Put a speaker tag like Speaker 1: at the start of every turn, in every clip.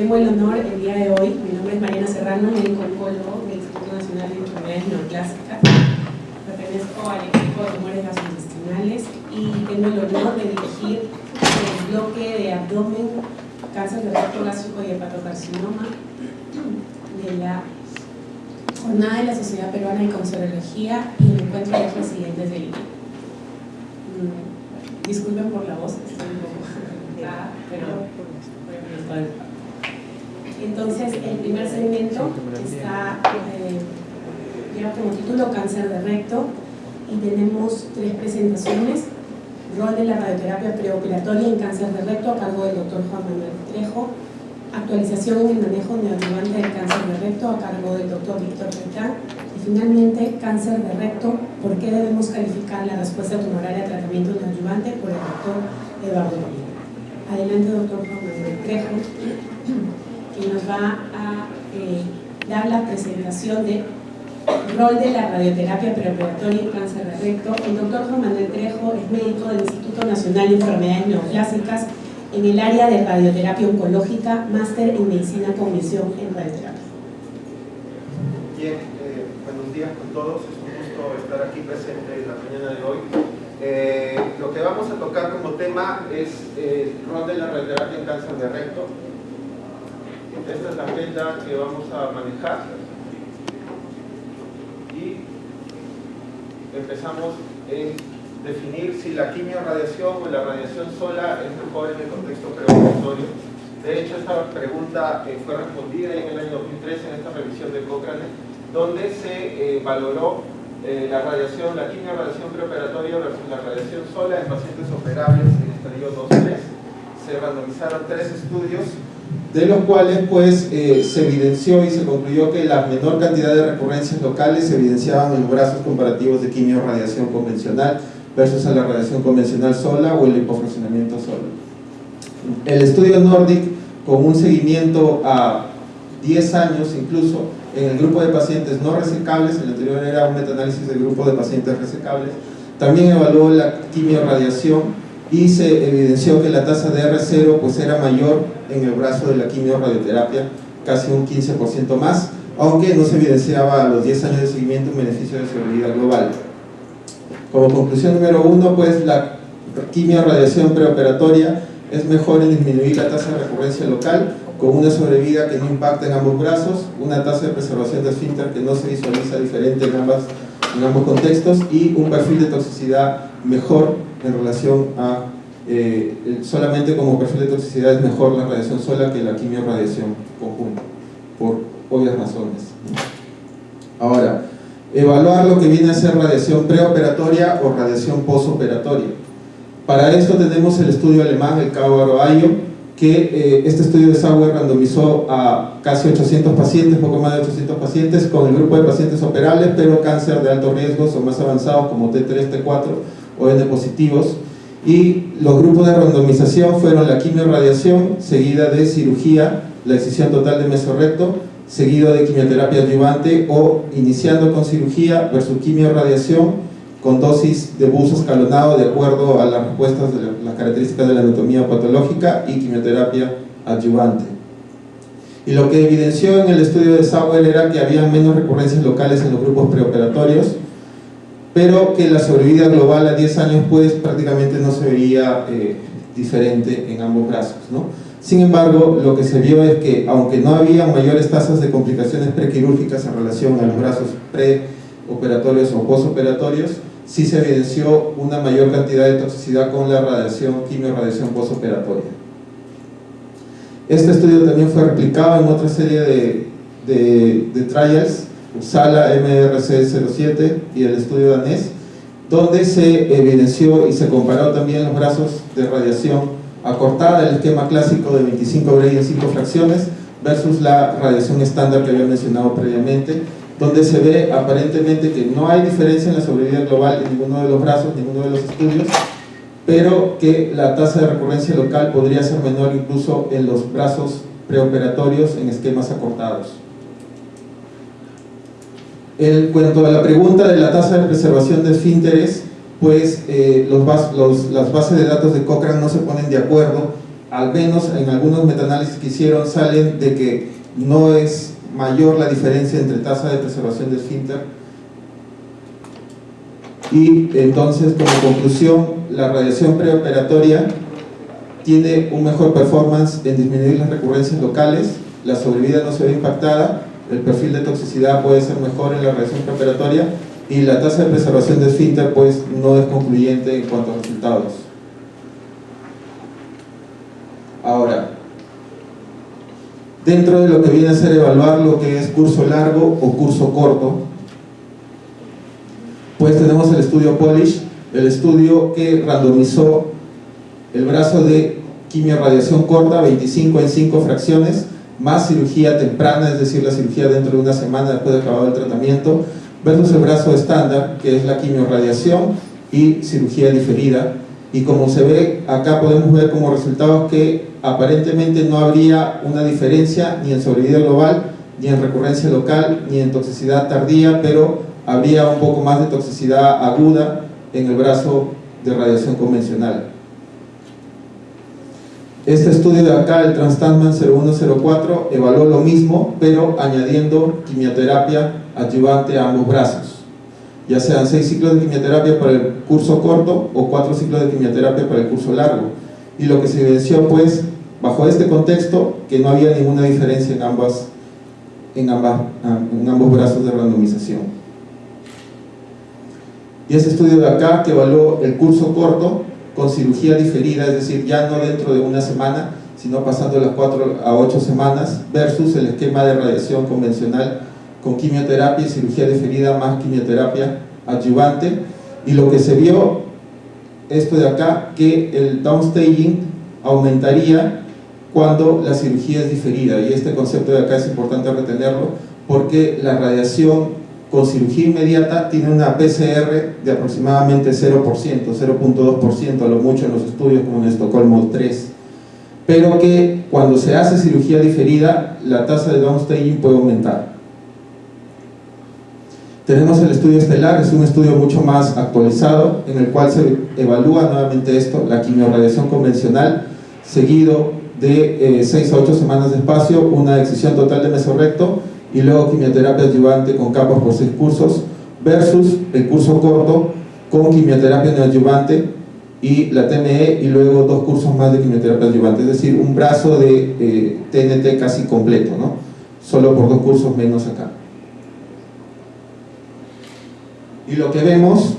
Speaker 1: tengo el honor el día de hoy. Mi nombre es Mariana Serrano, médico oncólogo del Instituto Nacional de Enfermedades Neoplásicas. Pertenezco al equipo de tumores gastrointestinales y tengo el honor de dirigir el bloque de abdomen, cáncer de recto gástrico y hepatocarcinoma de la jornada de la Sociedad Peruana de Cancerología y el encuentro de residentes del INE. Disculpen por la voz, estoy un poco afectada, pero entonces el primer segmento lleva como título Cáncer de recto y tenemos 3 presentaciones: rol de la radioterapia preoperatoria en cáncer de recto a cargo del Dr. Juan Manuel Trejo, actualización en el manejo neoadyuvante del cáncer de recto a cargo del Dr. Víctor Reitán, y finalmente cáncer de recto, ¿por qué debemos calificar la respuesta tumoraria a tratamiento neoadyuvante? Por el Dr. Eduardo Molina. Adelante, Dr. Juan Manuel Trejo, quien nos va a dar la presentación de rol de la radioterapia preoperatoria en cáncer de recto. El Dr. Juan Manuel Trejo es médico del Instituto Nacional de Enfermedades Neoplásicas en el área de radioterapia oncológica, máster en medicina con misión en radioterapia.
Speaker 2: Bien, buenos días con todos, es un gusto estar aquí presente en la mañana de hoy. Lo que vamos a tocar como tema es el rol de la radioterapia en cáncer de recto. Esta es la agenda que vamos a manejar y empezamos en definir si la quimiorradiación o la radiación sola es mejor en el contexto preoperatorio. De hecho, esta pregunta fue respondida en el año 2013 en esta revisión de Cochrane, donde se valoró la quimiorradiación preoperatoria versus la radiación sola en pacientes operables en estadio 2-3. Se randomizaron 3 estudios, de los cuales pues se evidenció y se concluyó que la menor cantidad de recurrencias locales se evidenciaban en los brazos comparativos de quimiorradiación convencional versus a la radiación convencional sola o el lipofraccionamiento solo. El estudio Nordic, con un seguimiento a 10 años incluso, en el grupo de pacientes no resecables, el anterior era un metaanálisis del grupo de pacientes resecables, también evaluó la quimiorradiación y se evidenció que la tasa de R0 pues era mayor en el brazo de la quimiorradioterapia, casi un 15% más, aunque no se evidenciaba a los 10 años de seguimiento un beneficio de sobrevida global. Como conclusión número 1, pues la quimiorradiación preoperatoria es mejor en disminuir la tasa de recurrencia local, con una sobrevida que no impacta en ambos brazos, una tasa de preservación de esfínter que no se visualiza diferente en ambos contextos, y un perfil de toxicidad mejor en relación a solamente como perfil de toxicidad es mejor la radiación sola que la quimiorradiación conjunta, por obvias razones. Ahora, evaluar lo que viene a ser radiación preoperatoria o radiación posoperatoria. Para esto tenemos el estudio alemán, el CAO-ARO-AIO, que este estudio de Sauer randomizó a casi 800 pacientes, poco más de 800 pacientes, con el grupo de pacientes operables, pero cáncer de altos riesgos o más avanzados como T3, T4 o N positivos. Y los grupos de randomización fueron la quimiorradiación, seguida de cirugía, la excisión total de mesorrecto, seguido de quimioterapia adyuvante o iniciando con cirugía versus quimiorradiación con dosis de buzo escalonado de acuerdo a las respuestas de las características de la anatomía patológica y quimioterapia adyuvante. Y lo que evidenció en el estudio de Sauer era que había menos recurrencias locales en los grupos preoperatorios, pero que la sobrevida global a 10 años pues prácticamente no se veía diferente en ambos brazos, ¿no? Sin embargo, lo que se vio es que aunque no había mayores tasas de complicaciones prequirúrgicas en relación a los brazos preoperatorios o posoperatorios, sí se evidenció una mayor cantidad de toxicidad con la quimiorradiación posoperatoria. Este estudio también fue replicado en otra serie de trials, Uppsala MRC07 y el estudio danés, donde se evidenció y se comparó también los brazos de radiación acortada del esquema clásico de 25 Gray en 5 fracciones versus la radiación estándar que había mencionado previamente, donde se ve aparentemente que no hay diferencia en la sobrevida global en ninguno de los brazos, ninguno de los estudios, pero que la tasa de recurrencia local podría ser menor incluso en los brazos preoperatorios en esquemas acortados. En cuanto a la pregunta de la tasa de preservación de esfínteres, pues las bases de datos de Cochrane no se ponen de acuerdo
Speaker 3: al menos en algunos metaanálisis que hicieron, salen de que no es mayor la diferencia entre tasa de preservación de esfínter. Y entonces, como conclusión, la radiación preoperatoria tiene un mejor performance en disminuir las recurrencias locales, la sobrevida no se ve impactada, el perfil de toxicidad puede ser mejor en la radiación preoperatoria y la tasa de preservación de esfínter pues no es concluyente en cuanto a resultados. Ahora, dentro de lo que viene a ser evaluar lo que es curso largo o curso corto, pues tenemos el estudio Polish, el estudio que randomizó el brazo de quimiorradiación corta, 25 en 5 fracciones, más cirugía temprana, es decir, la cirugía dentro de una semana después de acabado el tratamiento, versus el brazo estándar, que es la quimiorradiación y cirugía diferida. Y como se ve, acá podemos ver como resultados que aparentemente no habría una diferencia ni en sobrevida global, ni en recurrencia local, ni en toxicidad tardía, pero habría un poco más de toxicidad aguda en el brazo de radiación convencional. Este estudio de acá, el Transtantman 0104, evaluó lo mismo, pero añadiendo quimioterapia adyuvante a ambos brazos, ya sean 6 ciclos de quimioterapia para el curso corto o 4 ciclos de quimioterapia para el curso largo. Y lo que se evidenció, pues, bajo este contexto, que no había ninguna diferencia en ambos brazos de randomización. Y este estudio de acá, que evaluó el curso corto con cirugía diferida, es decir, ya no dentro de una semana, sino pasando las 4 a 8 semanas, versus el esquema de radiación convencional con quimioterapia y cirugía diferida más quimioterapia adyuvante. Y lo que se vio, esto de acá, que el downstaging aumentaría cuando la cirugía es diferida, y este concepto de acá es importante retenerlo porque la radiación con cirugía inmediata tiene una PCR de aproximadamente 0%, 0.2% a lo mucho en los estudios como en Estocolmo 3, pero que cuando se hace cirugía diferida la tasa de downstaging puede aumentar. Tenemos el estudio estelar, es un estudio mucho más actualizado en el cual se evalúa nuevamente esto, la quimiorradiación convencional seguido de 6 a 8 semanas de espacio, una excisión total de mesorrecto y luego quimioterapia adyuvante con capas por 6 cursos versus el curso corto con quimioterapia neoadyuvante y la TME y luego 2 cursos más de quimioterapia adyuvante, es decir, un brazo de TNT casi completo, ¿no? Solo por 2 cursos menos acá. Y lo que vemos,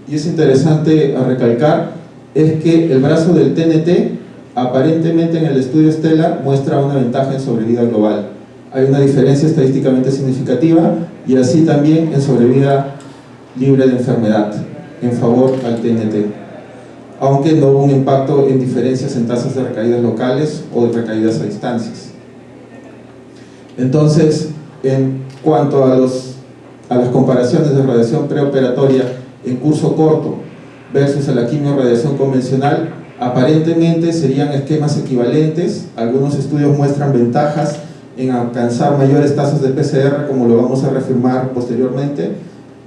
Speaker 3: y es interesante a recalcar, es que el brazo del TNT aparentemente en el estudio Stellar muestra una ventaja en sobrevida global. Hay una diferencia estadísticamente significativa y así también en sobrevida libre de enfermedad en favor al TNT, aunque no hubo un impacto en diferencias en tasas de recaídas locales o de recaídas a distancias. Entonces, en cuanto a las comparaciones de radiación preoperatoria en curso corto versus a la quimiorradiación convencional, aparentemente serían esquemas equivalentes. Algunos estudios muestran ventajas en alcanzar mayores tasas de PCR, como lo vamos a reafirmar posteriormente,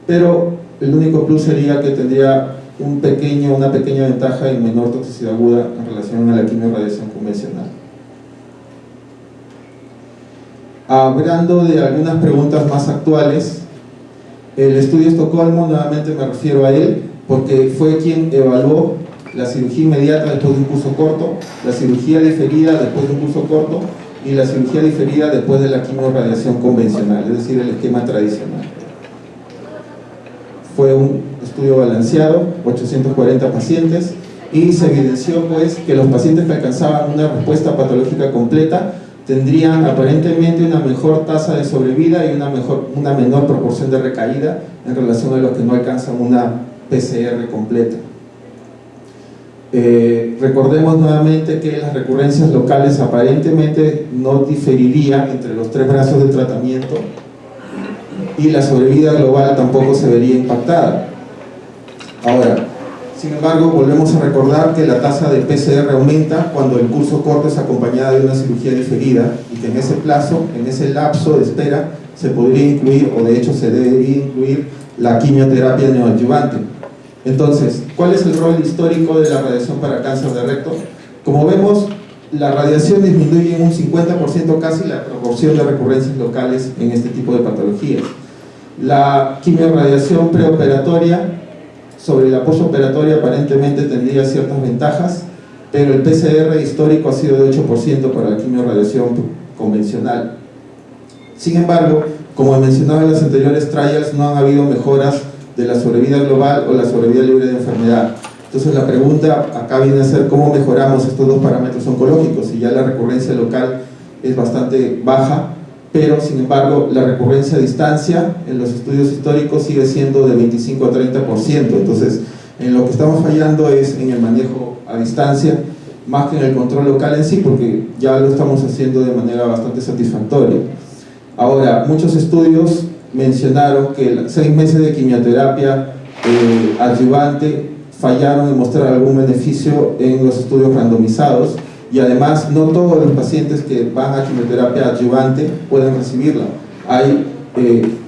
Speaker 3: pero el único plus sería que tendría una pequeña ventaja en menor toxicidad aguda en relación a la quimiorradiación convencional. Hablando de algunas preguntas más actuales, el estudio Estocolmo, nuevamente me refiero a él, porque fue quien evaluó la cirugía inmediata después de un curso corto, la cirugía diferida después de un curso corto y la cirugía diferida después de la quimiorradiación convencional, es decir, el esquema tradicional. Fue un estudio balanceado, 840 pacientes, y se evidenció pues que los pacientes que alcanzaban una respuesta patológica completa tendrían aparentemente una mejor tasa de sobrevida y una menor proporción de recaída en relación a los que no alcanzan una PCR completa. Recordemos nuevamente que las recurrencias locales aparentemente no diferirían entre los 3 brazos de tratamiento y la sobrevida global tampoco se vería impactada. Ahora, sin embargo, volvemos a recordar que la tasa de PCR aumenta cuando el curso corto es acompañada de una cirugía diferida y que en ese plazo, en ese lapso de espera, se podría incluir, o de hecho se debería incluir, la quimioterapia neoadyuvante. Entonces, ¿cuál es el rol histórico de la radiación para cáncer de recto? Como vemos, la radiación disminuye en un 50% casi la proporción de recurrencias locales en este tipo de patologías. La quimiorradiación preoperatoria sobre la postoperatoria aparentemente tendría ciertas ventajas, pero el PCR histórico ha sido de 8% para la quimiorradiación convencional. Sin embargo, como mencionaba en las anteriores trials, no han habido mejoras de la sobrevida global o la sobrevida libre de enfermedad. Entonces la pregunta acá viene a ser cómo mejoramos estos dos parámetros oncológicos, si ya la recurrencia local es bastante baja, pero sin embargo la recurrencia a distancia en los estudios históricos sigue siendo de 25 a 30%. Entonces en lo que estamos fallando es en el manejo a distancia más que en el control local en sí, porque ya lo estamos haciendo de manera bastante satisfactoria. Ahora, muchos estudios mencionaron que 6 meses de quimioterapia adyuvante fallaron en mostrar algún beneficio en los estudios randomizados, y además no todos los pacientes que van a quimioterapia adyuvante pueden recibirla. Hay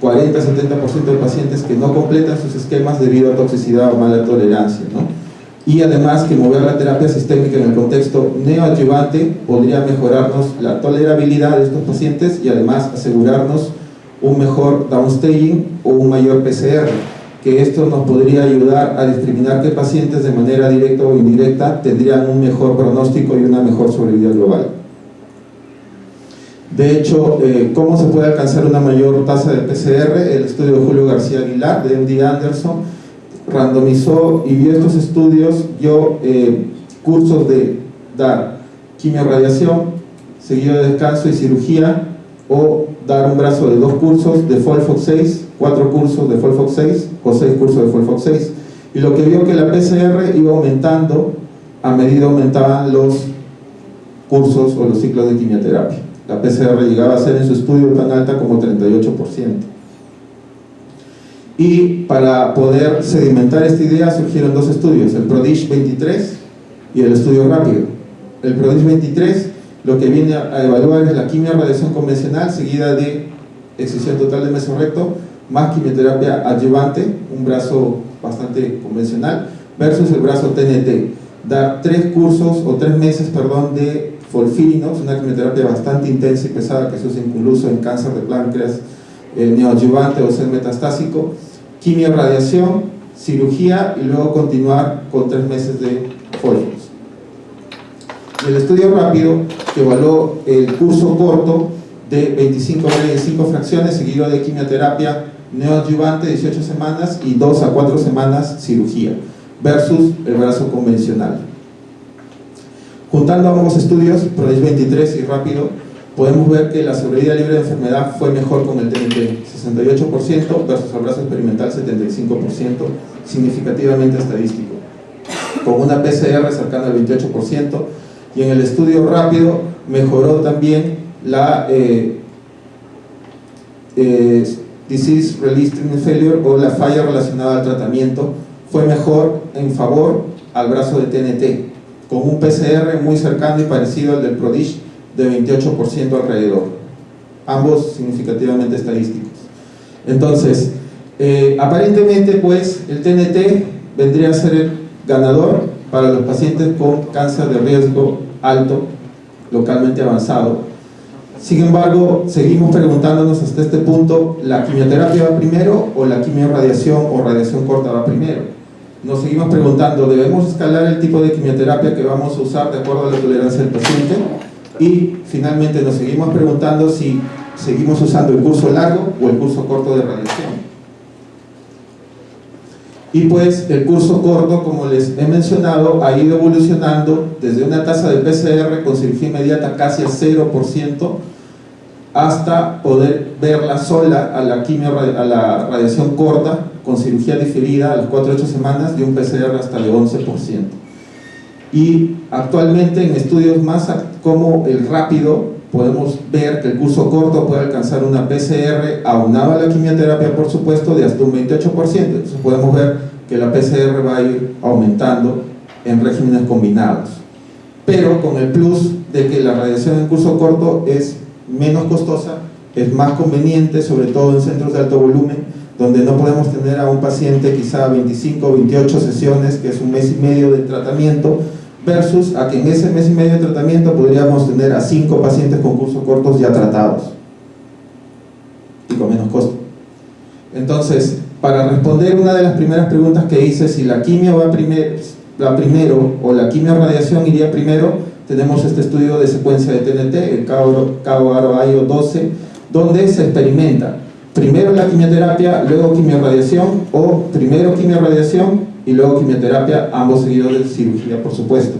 Speaker 3: 40-70% de pacientes que no completan sus esquemas debido a toxicidad o mala tolerancia, ¿no? Y además que mover la terapia sistémica en el contexto neoadyuvante podría mejorarnos la tolerabilidad de estos pacientes y además asegurarnos un mejor downstaging o un mayor PCR, que esto nos podría ayudar a discriminar qué pacientes de manera directa o indirecta tendrían un mejor pronóstico y una mejor sobrevida global. De hecho, ¿cómo se puede alcanzar una mayor tasa de PCR? El estudio de Julio García Aguilar, de MD Anderson, randomizó y vio estos estudios, dio cursos de dar quimiorradiación, seguido de descanso y cirugía, o dar un brazo de 2 cursos de FOLFOX6, 4 cursos de FOLFOX6 o 6 cursos de FOLFOX6. Y lo que vio que la PCR iba aumentando a medida aumentaban los cursos o los ciclos de quimioterapia. La PCR llegaba a ser en su estudio tan alta como 38%. Y para poder sedimentar esta idea surgieron 2 estudios, el PRODIGE 23 y el estudio rápido. El PRODIGE 23 lo que viene a evaluar es la quimiorradiación convencional seguida de excisión total de mesorrecto más quimioterapia adyuvante, un brazo bastante convencional, versus el brazo TNT. Dar 3 cursos o 3 meses, perdón, de FOLFIRINOX, una quimioterapia bastante intensa y pesada que se usa incluso en cáncer de páncreas neoadyuvante o ser metastásico, quimiorradiación, cirugía y luego continuar con 3 meses de FOLFOX. Y el estudio rápido que evaluó el curso corto de 25 fracciones seguido de quimioterapia neoadyuvante 18 semanas y 2 a 4 semanas cirugía versus el brazo convencional. Juntando ambos estudios, PRODIGE 23 y rápido, podemos ver que la sobrevida libre de enfermedad fue mejor con el TNT, 68% versus el brazo experimental 75%, significativamente estadístico, con una PCR cercana al 28%, y en el estudio rápido mejoró también la disease release treatment failure o la falla relacionada al tratamiento, fue mejor en favor al brazo de TNT, con un PCR muy cercano y parecido al del PRODIGE de 28% alrededor, ambos significativamente estadísticos. Entonces, aparentemente pues el TNT vendría a ser el ganador para los pacientes con cáncer de riesgo alto, localmente avanzado. Sin embargo, seguimos preguntándonos hasta este punto, ¿la quimioterapia va primero o la quimiorradiación o radiación corta va primero? Nos seguimos preguntando, ¿debemos escalar el tipo de quimioterapia que vamos a usar de acuerdo a la tolerancia del paciente? Y finalmente nos seguimos preguntando si seguimos usando el curso largo o el curso corto de radiación. Y pues el curso corto, como les he mencionado, ha ido evolucionando desde una tasa de PCR con cirugía inmediata casi a 0% hasta poder verla sola a la radiación corta con cirugía diferida a las 4 a 8 semanas de un PCR hasta de 11%. Y actualmente en estudios más como el rápido podemos ver que el curso corto puede alcanzar una PCR aunada a la quimioterapia, por supuesto, de hasta un 28%. Entonces podemos ver que la PCR va a ir aumentando en regímenes combinados, pero con el plus de que la radiación en curso corto es menos costosa, es más conveniente, sobre todo en centros de alto volumen, donde no podemos tener a un paciente quizá 25 o 28 sesiones, que es un mes y medio de tratamiento, versus a que en ese mes y medio de tratamiento podríamos tener a 5 pacientes con cursos cortos ya tratados y con menos costo. Entonces, para responder una de las primeras preguntas que hice, si la quimio va primero o la quimio-radiación iría primero, tenemos este estudio de secuencia de TNT, el CAO-ARO 12, donde se experimenta primero la quimioterapia, luego quimio-radiación, o primero quimio-radiación y luego quimioterapia, ambos seguidos de cirugía, por supuesto,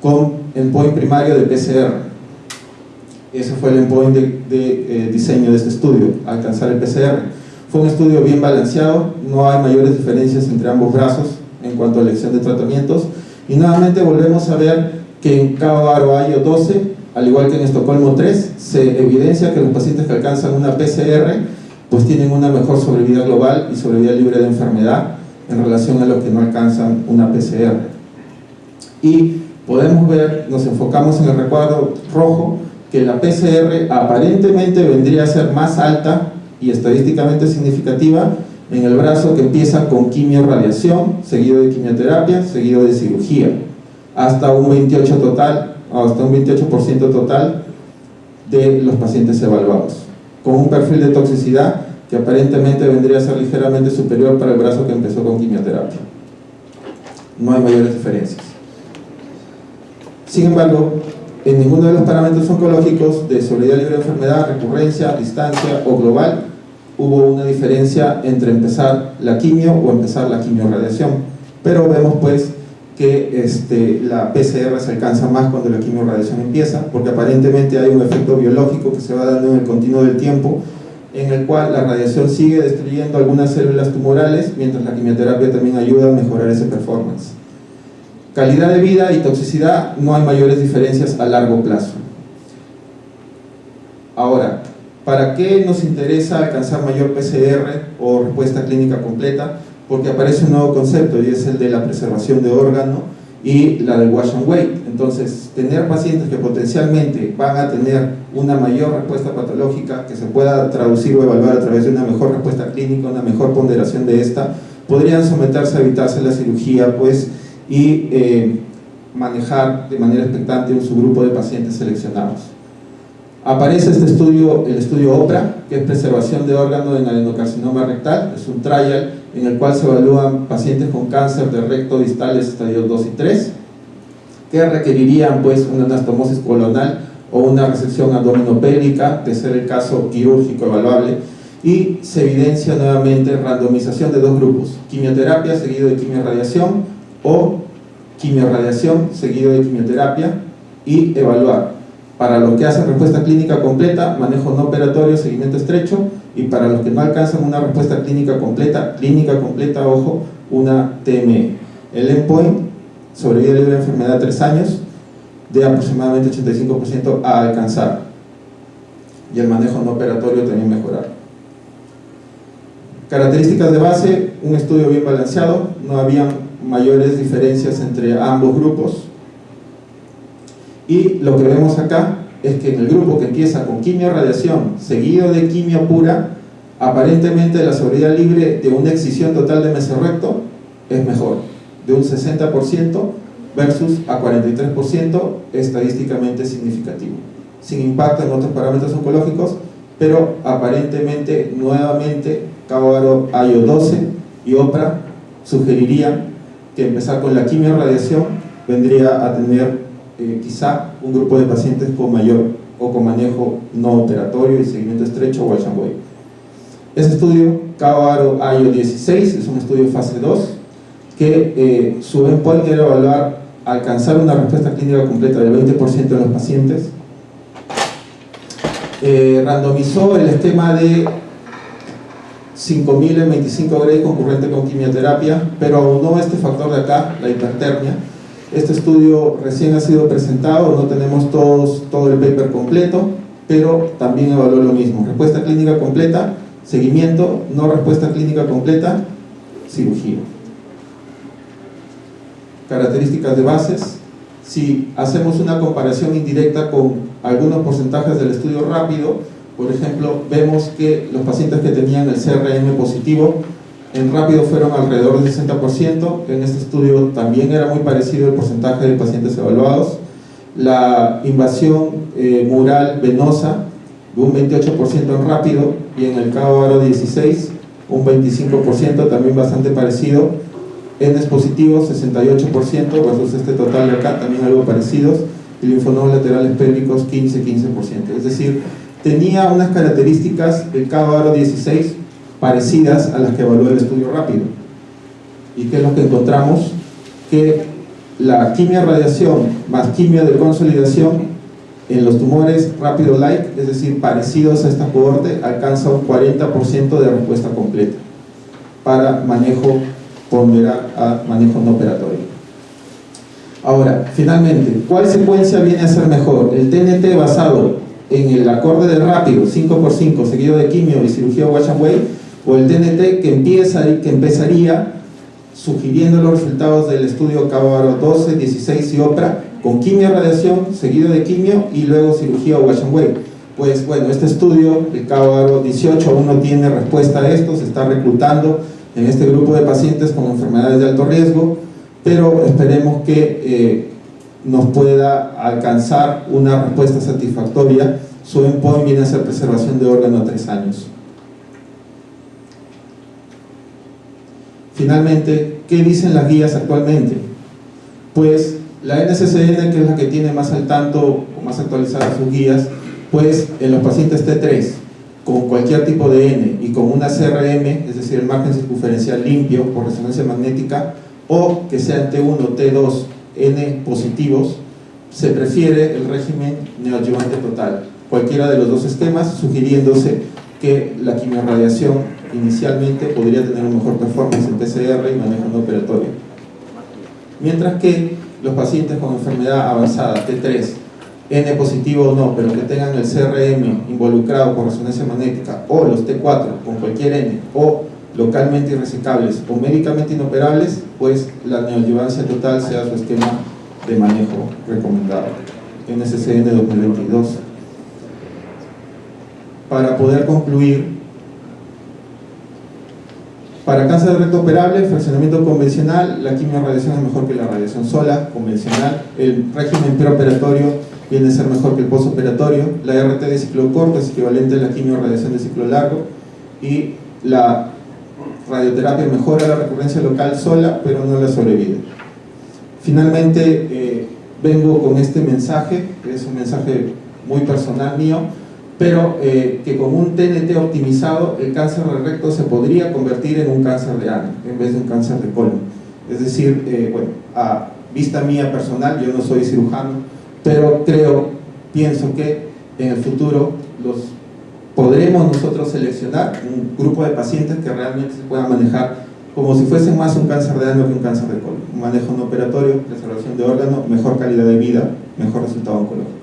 Speaker 3: con endpoint primario de PCR. Ese fue el endpoint de diseño de este estudio, alcanzar el PCR. Fue un estudio bien balanceado, no hay mayores diferencias entre ambos brazos en cuanto a elección de tratamientos, y nuevamente volvemos a ver que en CAO-ARO 12, al igual que en Estocolmo 3, se evidencia que los pacientes que alcanzan una PCR pues tienen una mejor sobrevida global y sobrevida libre de enfermedad en relación a los que no alcanzan una PCR. Y podemos ver, nos enfocamos en el recuadro rojo, que la PCR aparentemente vendría a ser más alta y estadísticamente significativa en el brazo que empieza con quimio-radiación, seguido de quimioterapia, seguido de cirugía, hasta un 28% total de los pacientes evaluados, con un perfil de toxicidad que aparentemente vendría a ser ligeramente superior para el brazo que empezó con quimioterapia. No hay mayores diferencias. Sin embargo, en ninguno de los parámetros oncológicos de sobrevida libre de enfermedad, recurrencia, distancia o global hubo una diferencia entre empezar la quimio o empezar la quimio-radiación, pero vemos pues que la PCR se alcanza más cuando la quimio-radiación empieza, porque aparentemente hay un efecto biológico que se va dando en el continuo del tiempo, en el cual la radiación sigue destruyendo algunas células tumorales, mientras la quimioterapia también ayuda a mejorar ese performance. Calidad de vida y toxicidad, no hay mayores diferencias a largo plazo. Ahora, ¿para qué nos interesa alcanzar mayor PCR o respuesta clínica completa? Porque aparece un nuevo concepto y es el de la preservación de órgano y la del wash and wait. Entonces, tener pacientes que potencialmente van a tener una mayor respuesta patológica que se pueda traducir o evaluar a través de una mejor respuesta clínica, una mejor ponderación de esta, podrían someterse a evitarse la cirugía pues, y manejar de manera expectante un subgrupo de pacientes seleccionados. Aparece este estudio, el estudio OPRA, que es preservación de órgano en adenocarcinoma rectal. Es un trial en el cual se evalúan pacientes con cáncer de recto distales estadios 2 y 3, que requerirían pues una anastomosis colonal o una resección abdominopélvica, de ser el caso quirúrgico evaluable, y se evidencia nuevamente randomización de dos grupos, quimioterapia seguido de quimiorradiación o quimiorradiación seguido de quimioterapia, y evaluar para los que hacen respuesta clínica completa, manejo no operatorio, seguimiento estrecho, y para los que no alcanzan una respuesta clínica completa, ojo, una TME. El endpoint, sobrevida libre de enfermedad 3 años, de aproximadamente 85% a alcanzar, y el manejo no operatorio también mejorar. Características de base, un estudio bien balanceado, no había mayores diferencias entre ambos grupos. Y lo que vemos acá es que en el grupo que empieza con quimio-radiación seguido de quimio pura, aparentemente la sobrevida libre de una excisión total de mesorrecto es mejor, de un 60% versus a 43%, estadísticamente significativo, sin impacto en otros parámetros oncológicos, pero aparentemente nuevamente CAO-ARO 12 y OPRA sugerirían que empezar con la quimio-radiación vendría a tener quizá un grupo de pacientes con mayor o con manejo no operatorio y seguimiento estrecho o wash and wait. Este estudio, CAO-ARO 16, es un estudio fase 2 que su endpoint era evaluar alcanzar una respuesta clínica completa del 20% de los pacientes. Randomizó el esquema de 5.000 en 25 Gray concurrente con quimioterapia, pero aunó este factor de acá, la hipertermia. Este estudio recién ha sido presentado, no tenemos todo el paper completo, pero también evaluó lo mismo: respuesta clínica completa, seguimiento, no respuesta clínica completa, cirugía. Características de bases: si hacemos una comparación indirecta con algunos porcentajes del estudio rápido, por ejemplo, vemos que los pacientes que tenían el CRM positivo En rápido fueron alrededor del 60%, en este estudio también era muy parecido el porcentaje de pacientes evaluados. La invasión mural venosa, un 28% en rápido, y en el cabo aro 16, un 25%, también bastante parecido. N positivos, 68%, versus este total de acá, también algo parecidos, y linfonodos laterales pélvicos, 15%. Es decir, tenía unas características del cabo aro 16 parecidas a las que evaluó el estudio rápido. ¿Y qué es lo que encontramos? Que la quimio-radiación más quimio de consolidación en los tumores rápido-like, es decir, parecidos a esta cohorte, alcanza un 40% de respuesta completa para manejo ponderar a manejo no operatorio. Ahora, finalmente, ¿cuál secuencia viene a ser mejor? ¿El TNT basado en el acorde de rápido, 5×5, seguido de quimio y cirugía Wash and Wait, o el TNT que empezaría sugiriendo los resultados del estudio cabo aro 12, 16 y OPRA, con quimio radiación, seguido de quimio y luego cirugía Wash and Wait? Pues bueno, este estudio, el cabo aro 18, aún no tiene respuesta a esto, se está reclutando en este grupo de pacientes con enfermedades de alto riesgo, pero esperemos que nos pueda alcanzar una respuesta satisfactoria. Su endpoint viene a ser preservación de órgano a 3 años. Finalmente, ¿qué dicen las guías actualmente? Pues la NCCN, que es la que tiene más al tanto o más actualizadas sus guías, pues en los pacientes T3 con cualquier tipo de N y con una CRM, es decir, el margen circunferencial limpio por resonancia magnética, o que sean T1, T2, N positivos, se prefiere el régimen neoadyuvante total, cualquiera de los dos esquemas, sugiriéndose que la quimiorradiación inicialmente podría tener un mejor performance en PCR y manejo no operatorio. Mientras que los pacientes con enfermedad avanzada, T3, N positivo o no, pero que tengan el CRM involucrado por resonancia magnética, o los T4 con cualquier N, o localmente irresecables o médicamente inoperables, pues la neoadyuvancia total sea su esquema de manejo recomendado. NCCN 2022. Para poder concluir, para cáncer de recto operable, fraccionamiento convencional, la quimiorradiación es mejor que la radiación sola, convencional. El régimen preoperatorio viene a ser mejor que el postoperatorio. La RT de ciclo corto es equivalente a la quimiorradiación de ciclo largo. Y la radioterapia mejora la recurrencia local sola, pero no la sobrevida. Finalmente, vengo con este mensaje, que es un mensaje muy personal mío, pero que con un TNT optimizado el cáncer de recto se podría convertir en un cáncer de ano en vez de un cáncer de colon. Es decir, bueno, a vista mía personal, yo no soy cirujano, pero pienso que en el futuro podremos nosotros seleccionar un grupo de pacientes que realmente se puedan manejar como si fuesen más un cáncer de ano que un cáncer de colon. Un manejo no operatorio, preservación de órgano, mejor calidad de vida, mejor resultado oncológico.